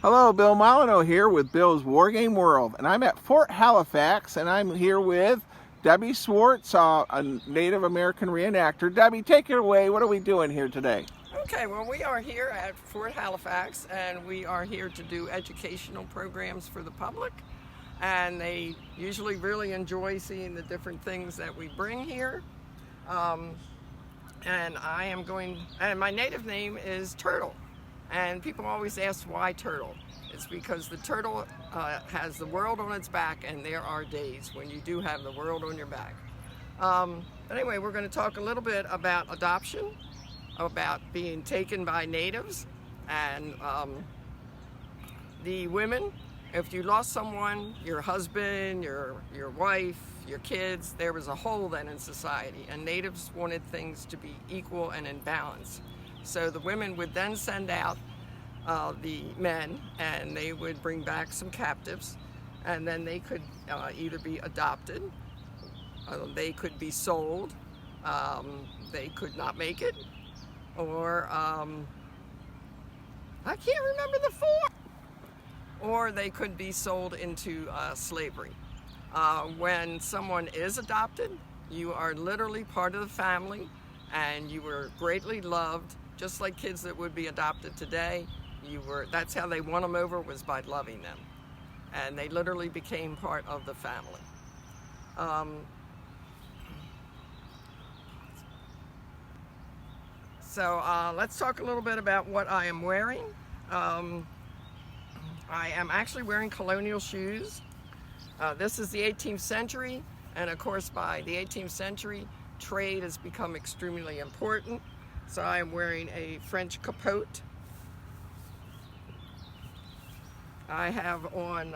Hello, Bill Molyneux here with Bill's Wargame World, and I'm at Fort Halifax, and I'm here with Debbie Swartz, a Native American reenactor. Debbie, take it away. What are we doing here today? Okay, well, we are here at Fort Halifax, and we are here to do educational programs for the public, and they usually really enjoy seeing the different things that we bring here. And my native name is Turtle. And people always ask why turtle. It's because the turtle has the world on its back, and there are days when you do have the world on your back. But anyway, we're going to talk a little bit about adoption, about being taken by natives, and the women. If you lost someone, your husband, your wife, your kids, there was a hole then in society, and natives wanted things to be equal and in balance. So the women would then send out the men, and they would bring back some captives, and then they could either be adopted, they could be sold, they could not make it, or I can't remember the fourth, or they could be sold into slavery. When someone is adopted, you are literally part of the family, and you were greatly loved. Just like kids that would be adopted today, that's how they won them over, was by loving them. And they literally became part of the family. So let's talk a little bit about what I am wearing. I am actually wearing colonial shoes. This is the 18th century, and of course by the 18th century, trade has become extremely important. So I am wearing a French capote. I have on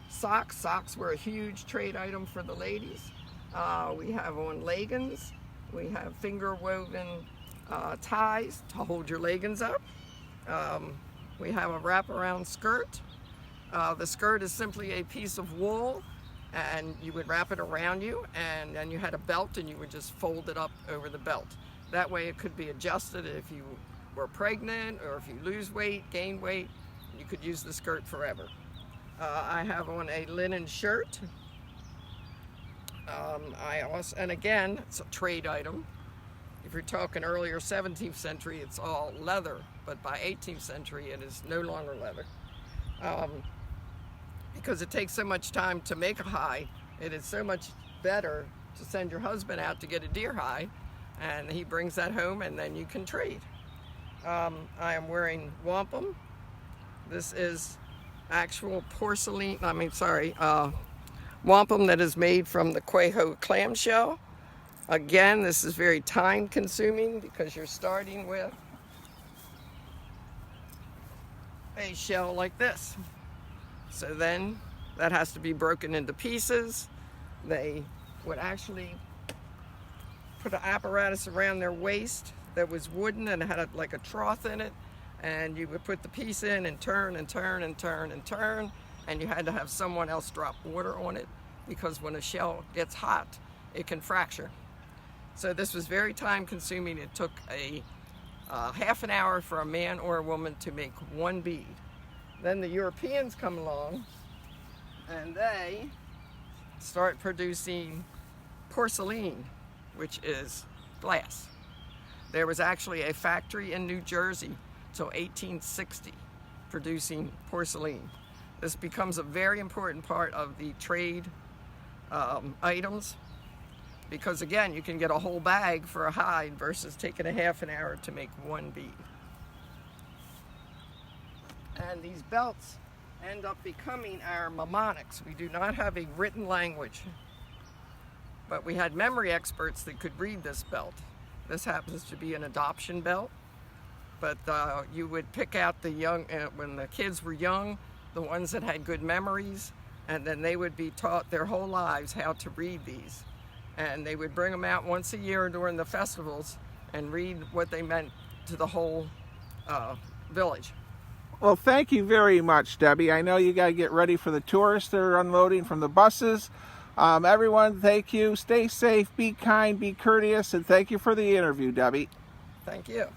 socks. Socks were a huge trade item for the ladies. We have on leggings. We have finger woven ties to hold your leggings up. We have a wraparound skirt. The skirt is simply a piece of wool, and you would wrap it around you, and then you had a belt, and you would just fold it up over the belt. That way it could be adjusted if you were pregnant, or if you lose weight, gain weight, you could use the skirt forever. I have on a linen shirt. And again, it's a trade item. If you're talking earlier 17th century, it's all leather, but by 18th century, it is no longer leather. Because it takes so much time to make a hide, it is so much better to send your husband out to get a deer hide, and he brings that home, and then you can trade. I am wearing wampum. This is actual wampum that is made from the quaho clamshell. Again, this is very time consuming because you're starting with a shell like this. So then that has to be broken into pieces. They would actually put an apparatus around their waist that was wooden and had like a trough in it, and you would put the piece in and turn and turn and turn and turn, and you had to have someone else drop water on it, because when a shell gets hot, it can fracture. So this was very time consuming. It took a half an hour for a man or a woman to make one bead. Then the Europeans come along, and they start producing porcelain, which is glass. There was actually a factory in New Jersey till 1860 producing porcelain. This becomes a very important part of the trade items, because again, you can get a whole bag for a hide versus taking a half an hour to make one bead. And these belts end up becoming our mnemonics. We do not have a written language, but we had memory experts that could read this belt. This happens to be an adoption belt, but you would pick out the young, when the kids were young, the ones that had good memories, and then they would be taught their whole lives how to read these. And they would bring them out once a year during the festivals and read what they meant to the whole village. Well, thank you very much, Debbie. I know you got to get ready for the tourists that are unloading from the buses. Everyone, thank you. Stay safe, be kind, be courteous, and thank you for the interview, Debbie. Thank you.